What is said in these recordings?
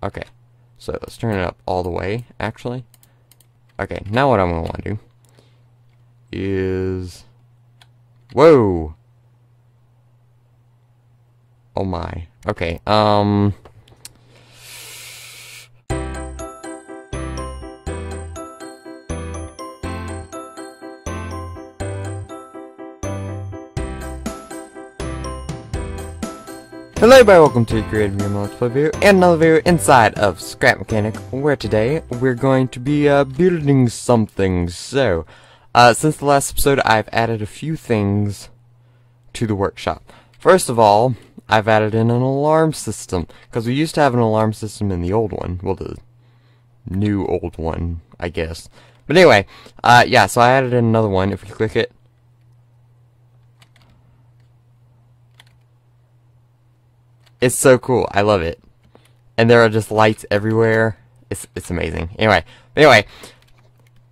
Okay, so let's turn it up all the way, actually. Okay, now what I'm going to want to do is... Whoa! Oh my. Okay, Hello everybody, welcome to Creative Game Let's Play video, and another video inside of Scrap Mechanic, where today we're going to be building something. So, since the last episode, I've added a few things to the workshop. First of all, I've added in an alarm system, because we used to have an alarm system in the old one. Well, the new old one, I guess. But anyway, yeah, so I added in another one. If you click it, it's so cool. I love it. And there are just lights everywhere. It's amazing. Anyway,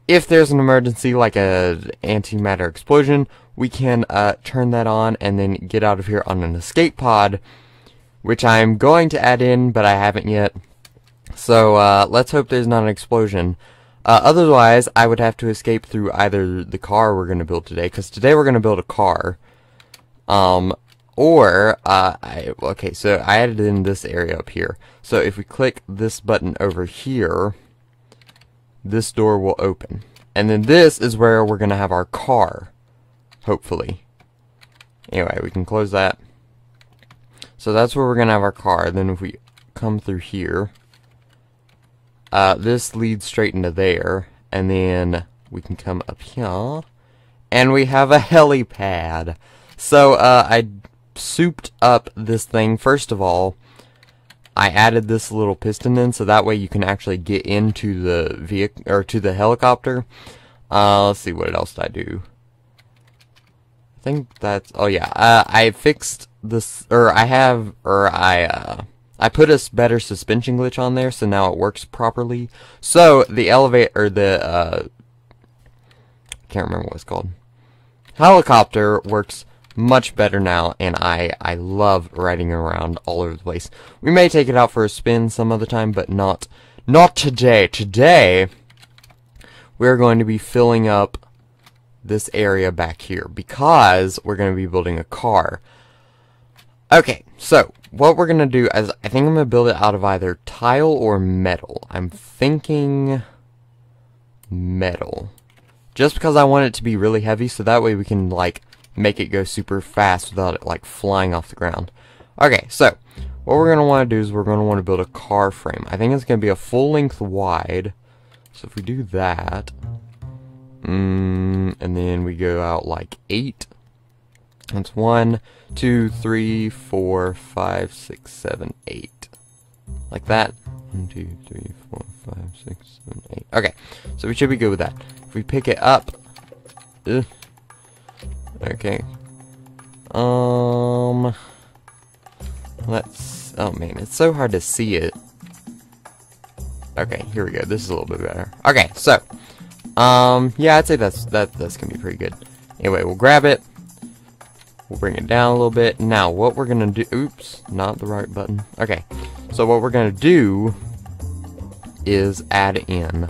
if there's an emergency like a antimatter explosion, we can turn that on and then get out of here on an escape pod, which I'm going to add in, but I haven't yet. So let's hope there's not an explosion. Otherwise, I would have to escape through either the car we're going to build today, because today we're going to build a car. Okay, so I added in this area up here. So if we click this button over here, this door will open. And then this is where we're going to have our car, hopefully. Anyway, we can close that. So that's where we're going to have our car. Then if we come through here, this leads straight into there. And then we can come up here, and we have a helipad. So, I souped up this thing. First of all, I added this little piston in, so that way you can actually get into the vehicle, or to the helicopter. Let's see, what else did I do? I think that's, oh yeah, I fixed this, I put a better suspension glitch on there, so now it works properly. So, the elevator, or I can't remember what it's called. Helicopter works much better now, and I love riding around all over the place. We may take it out for a spin some other time, but not today. Today, we're going to be filling up this area back here, because we're going to be building a car. Okay, so, what we're going to do is, I think I'm going to build it out of either tile or metal. I'm thinking metal. Just because I want it to be really heavy, so that way we can, like, make it go super fast without it like flying off the ground. Okay, so what we're going to want to do is we're going to want to build a car frame. I think it's going to be a full length wide. So if we do that, and then we go out like 8. That's 1, 2, 3, 4, 5, 6, 7, 8. Like that. 1, 2, 3, 4, 5, 6, 7, 8. Okay, so we should be good with that. If we pick it up, okay. Let's. Oh man, it's so hard to see it. Okay, here we go. This is a little bit better. Okay, so, yeah, I'd say that's gonna be pretty good. Anyway, we'll grab it. We'll bring it down a little bit. Now, what we're gonna do? Oops, not the right button. Okay, so what we're gonna do is add in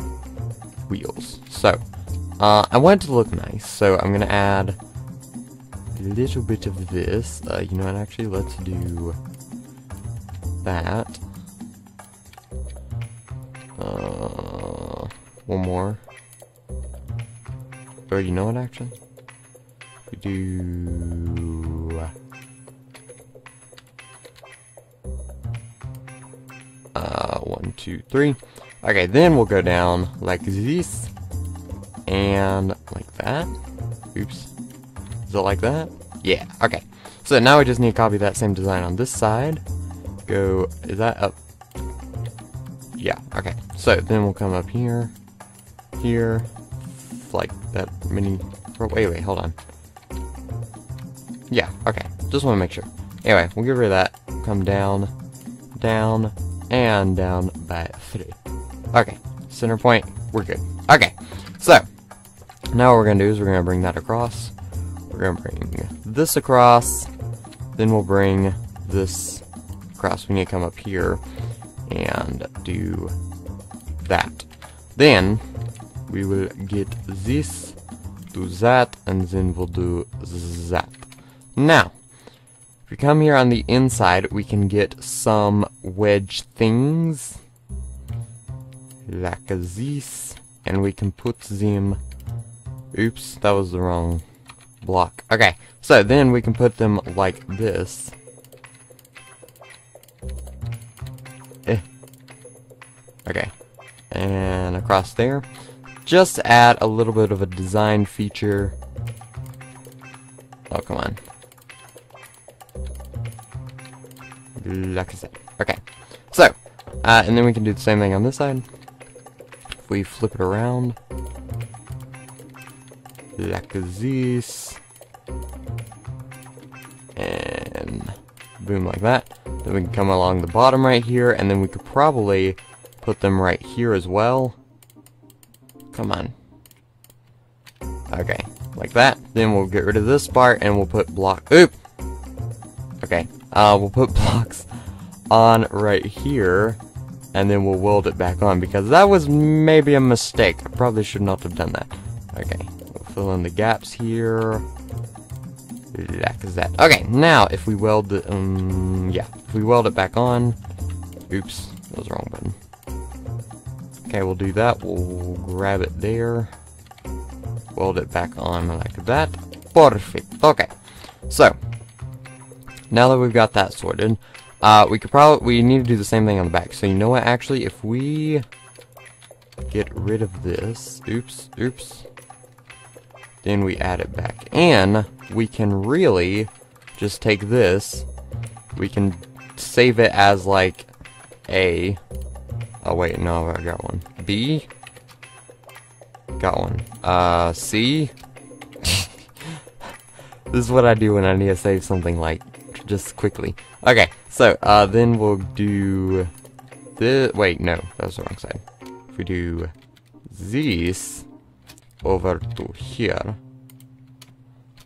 wheels. So, I want it to look nice, so I'm gonna add a little bit of this. You know what, actually, let's do that. One more. Or you know what, actually? We do... 1, 2, 3. Okay, then we'll go down like this. And like that. Oops. Is it like that? Yeah, okay. So now we just need to copy that same design on this side. Go, is that up? Yeah, okay. So then we'll come up here, like that mini, wait, hold on. Yeah, okay. Just want to make sure. Anyway, we'll get rid of that. Come down, down, and down by 3. Okay, center point, we're good. Okay, so now what we're going to do is we're going to bring that across. We're going to bring this across. Then we'll bring this across. We need to come up here. and do that. Then we will get this, do that, and then we'll do that. Now, if we come here on the inside, we can get some wedge things, like this, and we can put them, oops, that was the wrong block. Okay, so then we can put them like this. Okay, and across there. Just add a little bit of a design feature. Oh, come on. Like I said. Okay, so, and then we can do the same thing on this side. If we flip it around, like this, and boom, like that. Then we can come along the bottom right here, and then we could probably put them right here as well. Come on. Okay, like that. Then we'll get rid of this part, and we'll put block. Oop. Okay. We'll put blocks on right here, and then we'll weld it back on, because that was maybe a mistake. I probably should not have done that. Okay. We'll fill in the gaps here. Like that. Okay. Now, if we weld the, yeah, if we weld it back on. Oops, that was the wrong button. Okay, we'll do that. We'll grab it there. Weld it back on like that. Perfect. Okay. So, now that we've got that sorted, we need to do the same thing on the back. So you know what, actually, if we get rid of this, oops, then we add it back in, we can really just take this, we can save it as like a, oh wait, no, I got one. B? Got one. C? This is what I do when I need to save something, like, just quickly. Okay, so, then we'll do this. Wait, no, that was the wrong side. If we do this over to here,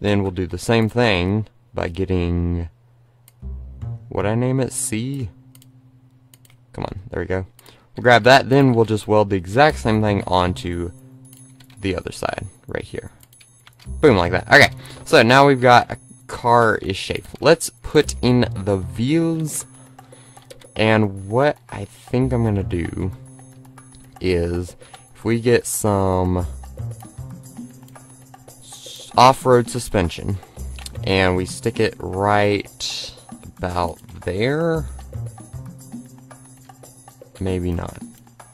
then we'll do the same thing by getting, what'd I name it? C? Come on, there we go. We'll grab that, then we'll just weld the exact same thing onto the other side, right here. Boom, like that. Okay, so now we've got a car-ish shape. Let's put in the wheels, and what I think I'm gonna do is, if we get some off-road suspension, and we stick it right about there. Maybe not.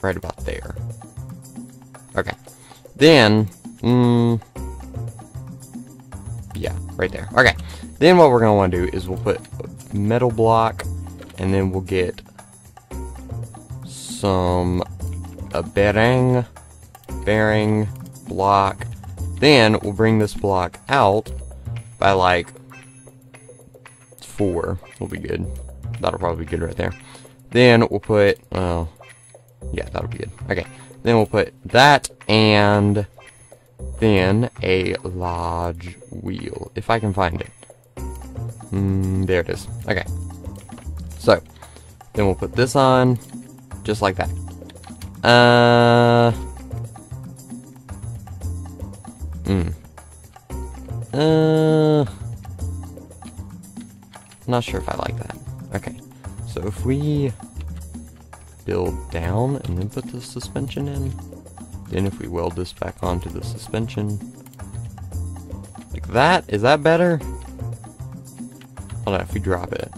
Right about there. Okay. Then, yeah, right there. Okay. Then what we're going to want to do is we'll put a metal block, and then we'll get some, a bearing block. Then we'll bring this block out by like 4. Will be good. That'll probably be good right there. Then we'll put, yeah, that'll be good. Okay, then we'll put that, and then a large wheel, if I can find it. There it is. Okay, so then we'll put this on, just like that. Not sure if I like that. Okay. So if we build down and then put the suspension in, then if we weld this back onto the suspension, like that, is that better? Hold on, if we drop it.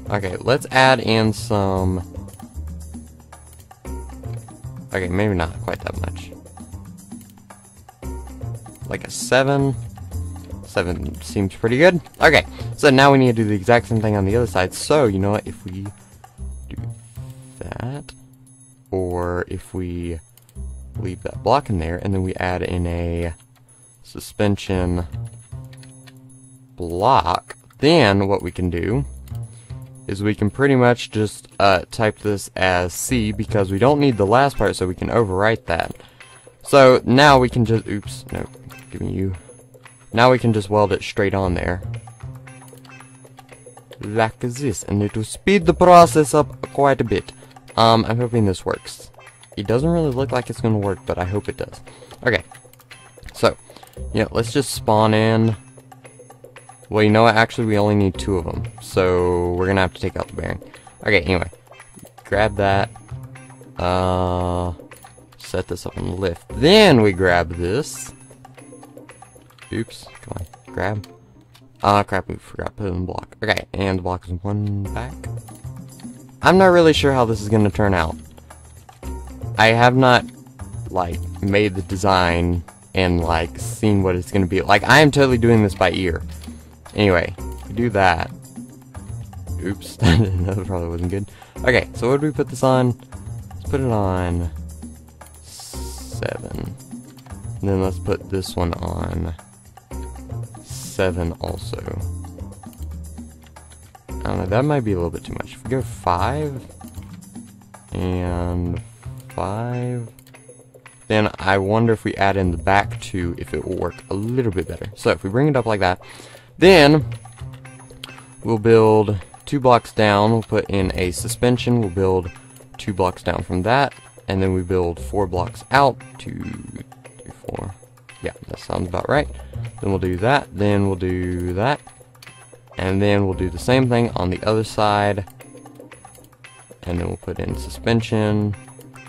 Okay, let's add in some, okay, maybe not quite that much. Like a 7. 7 seems pretty good. Okay, so now we need to do the exact same thing on the other side. So, you know what, if we do that, or if we leave that block in there, and then we add in a suspension block, then what we can do is we can pretty much just type this as C, because we don't need the last part, so we can overwrite that. So now we can just, oops, no, give me you. Now we can just weld it straight on there. like this, and it will speed the process up quite a bit. I'm hoping this works. It doesn't really look like it's gonna work, but I hope it does. Okay, so yeah, let's just spawn in. Well, you know what? Actually, we only need 2 of them, so we're gonna have to take out the bearing. Okay, anyway, grab that. Set this up on the lift. Then we grab this. Oops, come on, grab. Crap, we forgot to put it in the block. Okay, and the block is 1 back. I'm not really sure how this is gonna turn out. I have not, like, made the design and, like, seen what it's gonna be. Like, I am totally doing this by ear. Anyway, we do that. Oops, that probably wasn't good. Okay, so what do we put this on? Let's put it on 7. And then let's put this one on 7 also. I don't know, that might be a little bit too much. If we go 5 and 5, then I wonder if we add in the back 2 if it will work a little bit better. So if we bring it up like that, then we'll build 2 blocks down, we'll put in a suspension, we'll build 2 blocks down from that, and then we build 4 blocks out, 2, 3, 4, yeah, that sounds about right. Then we'll do that, then we'll do that, and then we'll do the same thing on the other side, and then we'll put in suspension,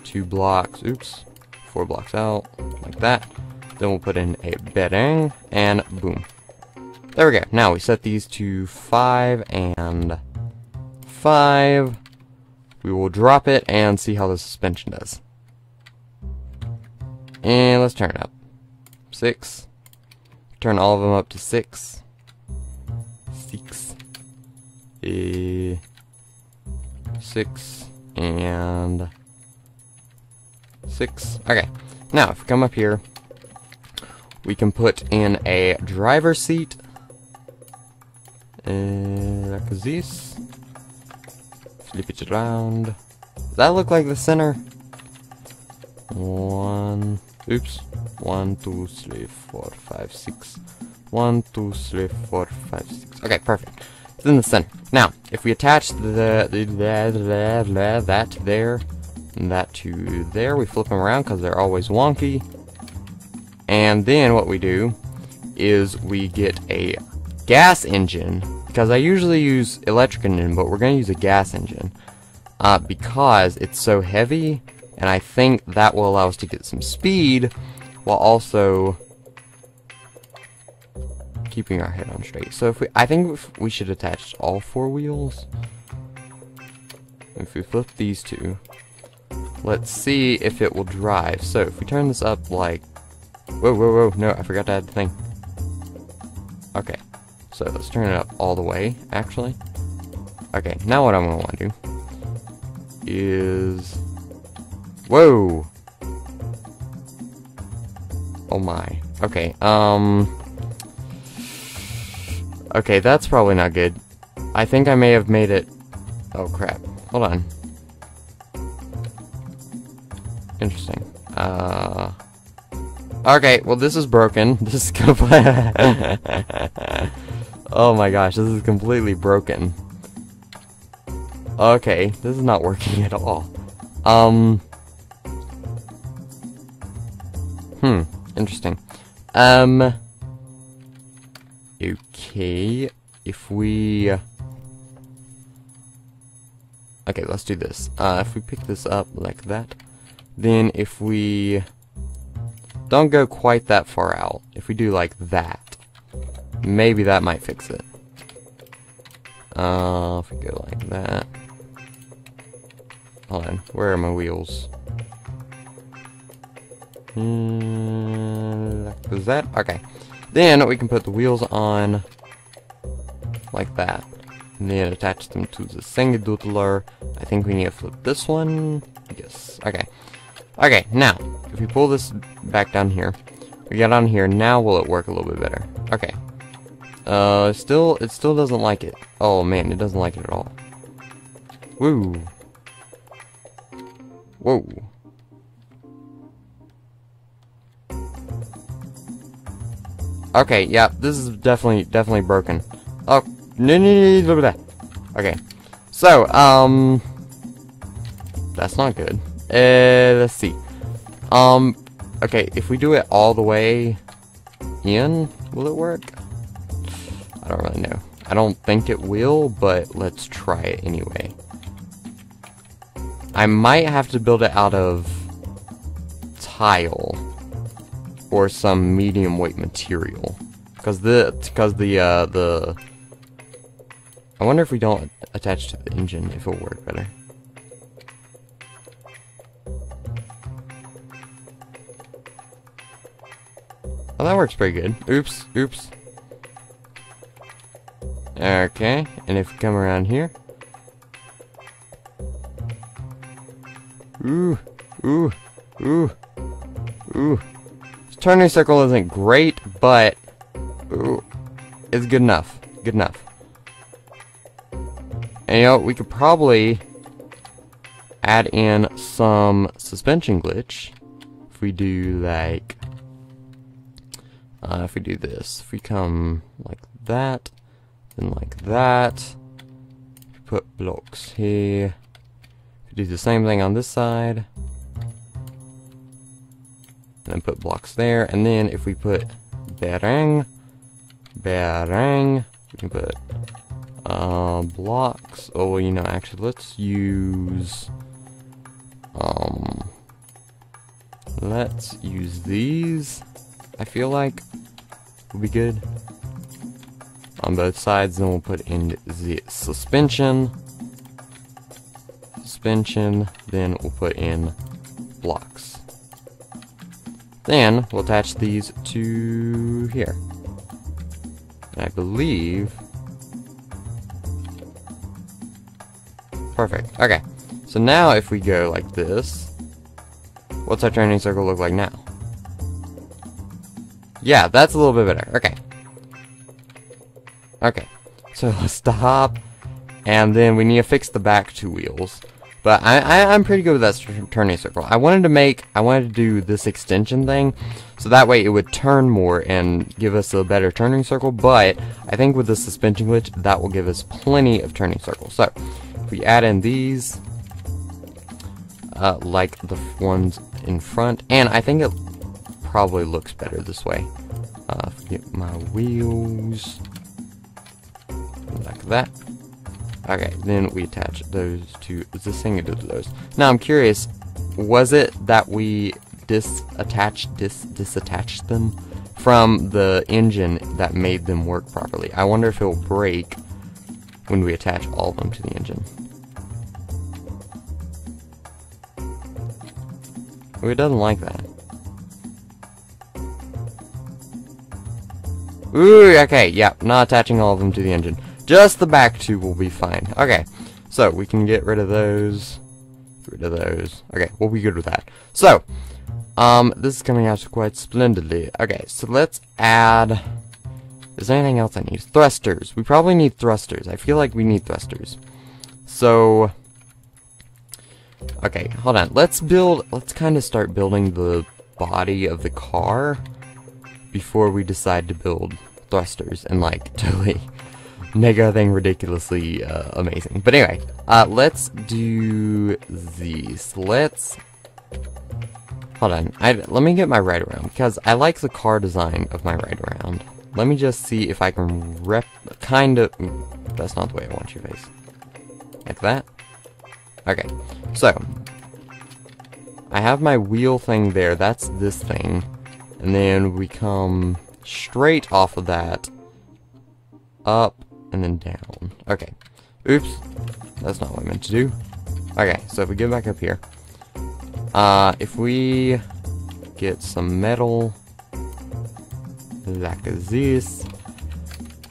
2 blocks, oops, 4 blocks out, like that. Then we'll put in a bedding, and boom. There we go. Now we set these to 5 and 5. We will drop it and see how the suspension does. And let's turn it up. 6. Turn all of them up to 6. 6. 6 and 6. Okay. Now, if we come up here, we can put in a driver's seat. Like this. Flip it around. Does that look like the center? 1. Oops. 1, 2, 3, 4, 5, 6. 1, 2, 3, 4, 5, 6. Okay, perfect. It's in the center. Now, if we attach that to there, and that to there, we flip them around because they're always wonky. And then what we do is we get a gas engine, because I usually use electric engine, but we're going to use a gas engine because it's so heavy, and I think that will allow us to get some speed while also keeping our head on straight. So I think we should attach all 4 wheels. If we flip these 2, let's see if it will drive. So if we turn this up like, whoa, no, I forgot to add the thing. Okay, so let's turn it up all the way, actually. Okay, now what I'm going to want to do is, whoa! Oh my. Okay, okay, that's probably not good. I think I may have made it, oh crap, hold on. Interesting. Okay, well this is broken. This is oh my gosh, this is completely broken. Okay, this is not working at all. Interesting. Okay, if we... Okay, let's do this. If we pick this up like that, then if we don't go quite that far out, if we do like that, maybe that might fix it. If we go like that. Hold on, where are my wheels? Is that? Okay. Then we can put the wheels on like that. And then attach them to the Singdoodler. I think we need to flip this one. Yes. Okay. Okay, now, if we pull this back down here, we get on here, now will it work a little bit better? Okay. It still doesn't like it. Oh man, it doesn't like it at all. Woo. Whoa. Okay, yeah, this is definitely broken. Oh, no. Okay. So, that's not good. Let's see. Okay, if we do it all the way in, will it work? I don't really know. I don't think it will, but let's try it anyway. I might have to build it out of tile or some medium weight material, because the I wonder if we don't attach to the engine, if it'll work better. Oh, that works pretty good. Oops, oops. Okay, and if we come around here. Ooh, ooh, ooh, ooh. This turning circle isn't great, but ooh, it's good enough. Good enough. And you know, we could probably add in some suspension glitch if we do like if we do this. If we come like that, then like that, put blocks here. Do the same thing on this side, and then put blocks there, and then if we put berang, we can put blocks. Oh, you know, actually, let's use these. I feel like would be good on both sides. Then we'll put in the suspension, then we'll put in blocks. Then we'll attach these to here. And I believe... Perfect. Okay. So now if we go like this, what's our turning circle look like now? Yeah, that's a little bit better. Okay. Okay. So let's stop. And then we need to fix the back two wheels. But I'm pretty good with that turning circle. I wanted to do this extension thing, so that way it would turn more and give us a better turning circle, but I think with the suspension glitch, that will give us plenty of turning circles. So, if we add in these, like the ones in front, and I think it probably looks better this way. If I get my wheels, like that. Okay, then we attach those to this thing to those. Now I'm curious, was it that we disattached them from the engine that made them work properly? I wonder if it will break when we attach all of them to the engine. Oh, it doesn't like that. Ooh, okay, yeah, not attaching all of them to the engine. Just the back two will be fine. Okay, so we can get rid of those. Okay, we'll be good with that. So, this is coming out quite splendidly. Okay, so let's add... Is there anything else I need? Thrusters. We probably need thrusters. I feel like we need thrusters. So... Okay, hold on. Let's kind of start building the body of the car before we decide to build thrusters and, like, totally... make everything ridiculously amazing. But anyway, let's do these. Hold on. Let me get my ride around, because I like the car design of my ride around. Let me just see if I can that's not the way I want your face. Like that? Okay. So, I have my wheel thing there. That's this thing. And then we come straight off of that up and then down. Okay. Oops. That's not what I meant to do. Okay, so if we get back up here, if we get some metal like this,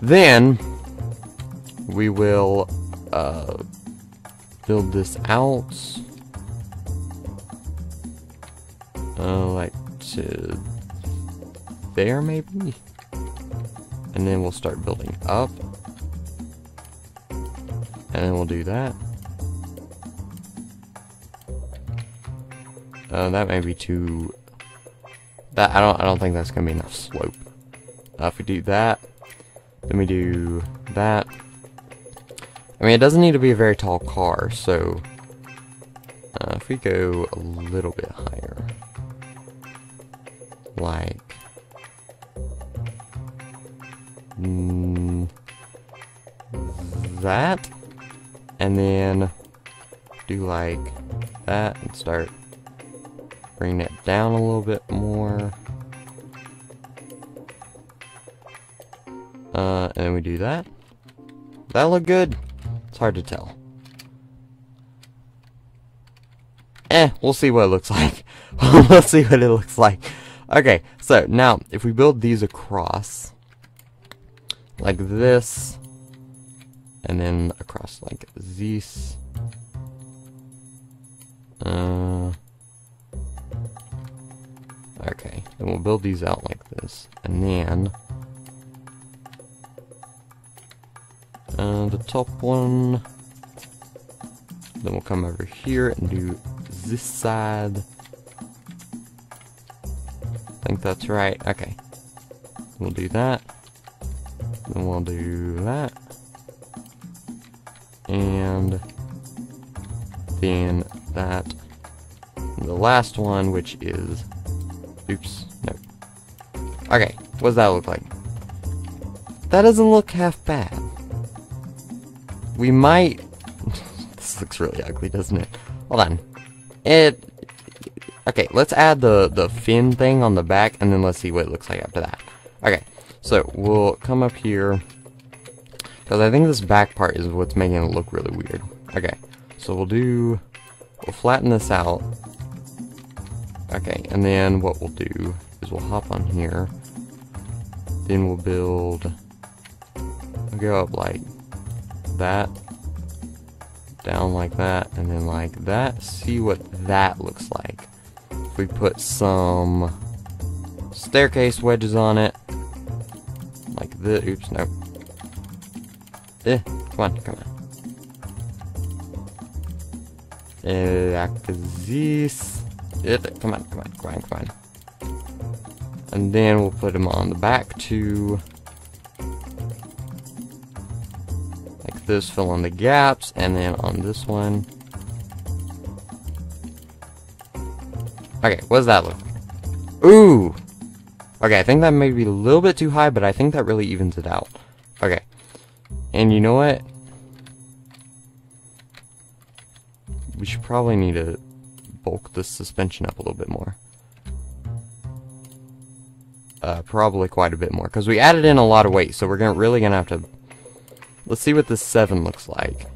then we will build this out like to there maybe, and then we'll start building up. And then we'll do that. That may be too... I don't think that's gonna be enough slope. If we do that, then we do that. I mean, it doesn't need to be a very tall car, so if we go a little bit higher, like that, and then do like that and start bringing it down a little bit more. And then we do that. That look good? It's hard to tell. We'll see what it looks like. We'll see what it looks like. Okay, so now if we build these across like this, and then across like this. Okay, then we'll build these out like this, and then the top one. Then we'll come over here and do this side. I think that's right. Okay, we'll do that. Then we'll do that, and then that. And the last one, which is, oops, no. Okay, what does that look like? That doesn't look half bad. We might. This looks really ugly, doesn't it? Hold on. Okay, let's add the fin thing on the back, and then let's see what it looks like after that. Okay, so we'll come up here, because I think this back part is what's making it look really weird. Okay, so we'll flatten this out. Okay, and then what we'll do is we'll hop on here. Then we'll go up like that, down like that, and then like that. See what that looks like. If we put some staircase wedges on it, like this. Oops, no. Come on. Like this. Come on. And then we'll put them on the back too. Like this, fill in the gaps, and then on this one. Okay, what does that look like? Ooh! Okay, I think that may be a little bit too high, but I think that really evens it out. Okay. And you know what? We should probably need to bulk this suspension up a little bit more. Probably quite a bit more, because we added in a lot of weight, so we're really gonna have to. Let's see what this 7 looks like.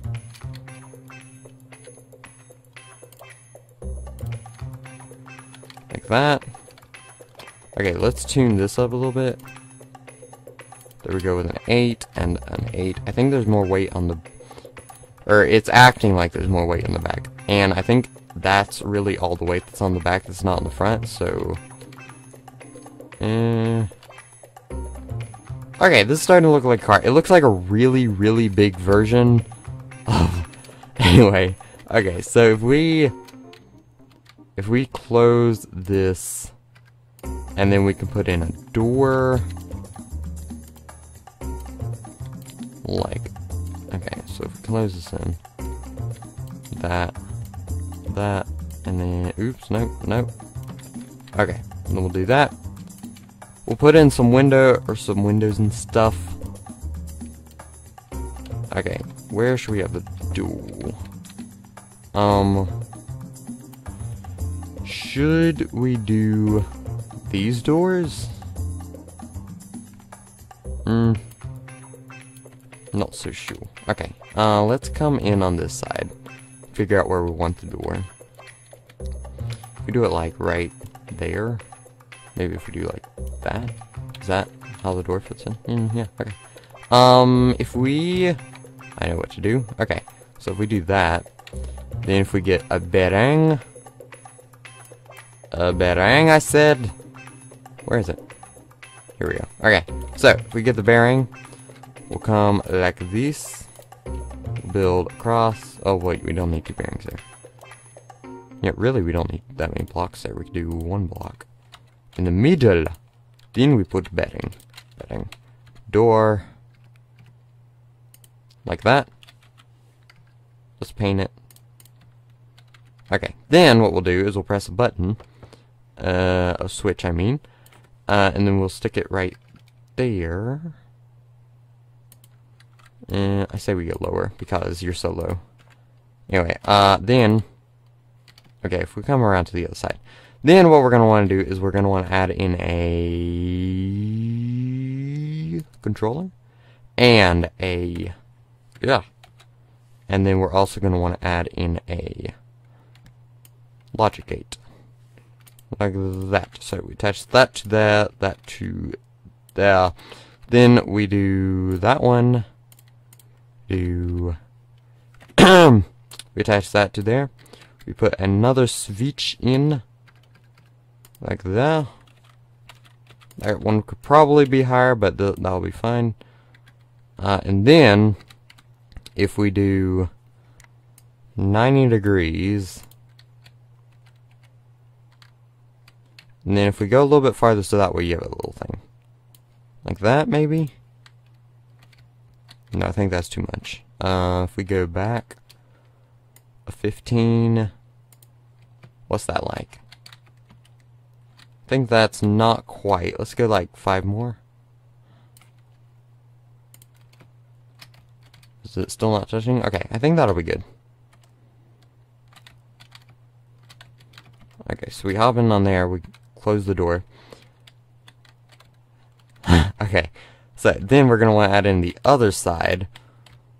Like that. Okay, let's tune this up a little bit. There we go with an 8 and an 8. I think there's more weight on the. Or it's acting like there's more weight in the back, and I think that's really all the weight that's on the back that's not on the front, so. Okay, this is starting to look like a car. It looks like a really, really big version of. Anyway, okay, so if we close this, and then we can put in a door, like, okay, so if we close this in, that, and then, oops, nope. Okay, and then we'll do that. We'll put in some windows and stuff. Okay, where should we have the door? Should we do these doors? Not so sure. Okay, let's come in on this side. Figure out where we want the door. If we do it like right there. Maybe if we do like that. Is that how the door fits in? Yeah, okay. I know what to do. Okay, so if we do that, then if we get a berang, I said, where is it? Here we go. Okay, so if we get the bearing, we'll come like this, build across. Oh wait, we don't need 2 bearings there. Yeah, really, we don't need that many blocks there. We can do 1 block. In the middle, then we put bedding, door, like that, Let's paint it. Okay, then what we'll do is we'll press a button, a switch I mean, and then we'll stick it right there. I say we go lower because you're so low. Anyway, then, okay, if we come around to the other side, then what we're going to want to do is we're going to want to add in a controller and a, yeah, and then we're also going to want to add in a logic gate, like that. So we attach that to there, that to there, then we do that one, do we attach that to there, we put another switch in like that. That one could probably be higher, but that'll be fine. And then if we do 90 degrees, and then if we go a little bit farther, so that way you have a little thing like that, maybe. No, I think that's too much. If we go back a 15, what's that like? I think that's not quite. Let's go like 5 more. Is it still not touching? Okay, I think that'll be good. Okay, so we hop in on there, we close the door. Okay, so then we're going to want to add in the other side.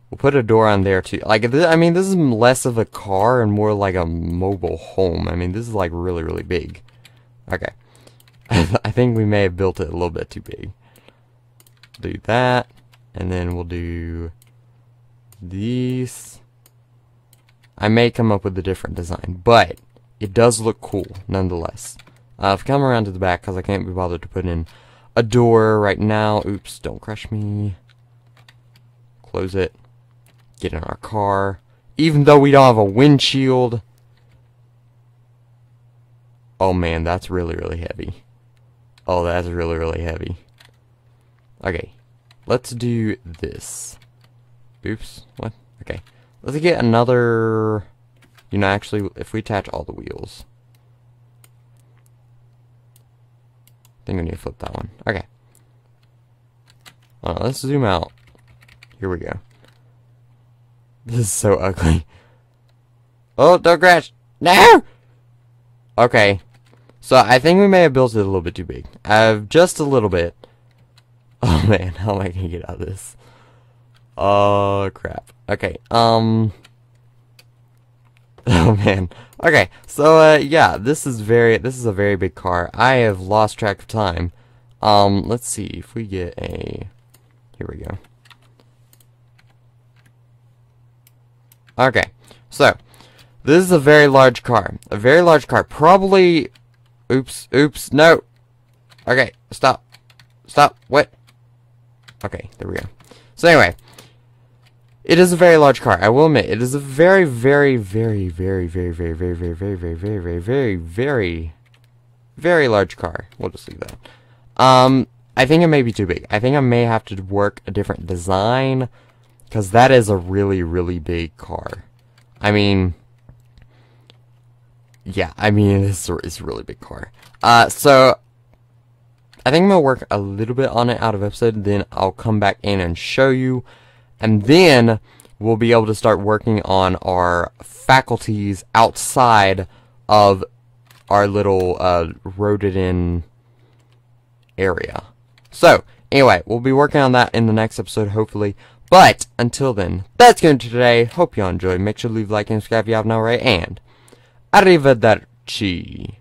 We'll put a door on there too. Like, I mean, this is less of a car and more like a mobile home. I mean, this is like really, really big. Okay. I think we may have built it a little bit too big. Do that, and then we'll do these. I may come up with a different design, but it does look cool nonetheless. I've come around to the back because I can't be bothered to put in a door right now. Oops, don't crush me. Close it. Get in our car. Even though we don't have a windshield. Oh man, that's really, really heavy. Oh, that's really, really heavy. Okay, let's do this. Oops, what? Okay, let's get another, you know, actually, if we attach all the wheels. I think we need to flip that one. Okay. Let's zoom out. Here we go. This is so ugly. Oh, don't crash. No! Okay. So, I think we may have built it a little bit too big. Just a little bit. Oh, man. How am I going to get out of this? Oh, crap. Okay. Oh, man. Okay. So, yeah. This is a very big car. I have lost track of time. Let's see. If we get a... Here we go. Okay. So, this is a very large car. A very large car. Probably... Oops, no. Okay, stop. What? Okay, there we go. So anyway, it is a very large car. I will admit, it is a very, very, very, very, very, very, very, very, very, very, very, very, very, very, very large car. We'll just leave that. I think it may be too big. I think I may have to work a different design, because that is a really, really big car. I mean... Yeah, I mean, it's a really big car. So, I think I'm going to work a little bit on it out of episode, then I'll come back in and show you, and then we'll be able to start working on our faculties outside of our little, roaded-in area. So, anyway, we'll be working on that in the next episode, hopefully. But, until then, that's going to today. Hope you all enjoyed. Make sure to leave a like and subscribe if you haven't already, and... Arrivederci.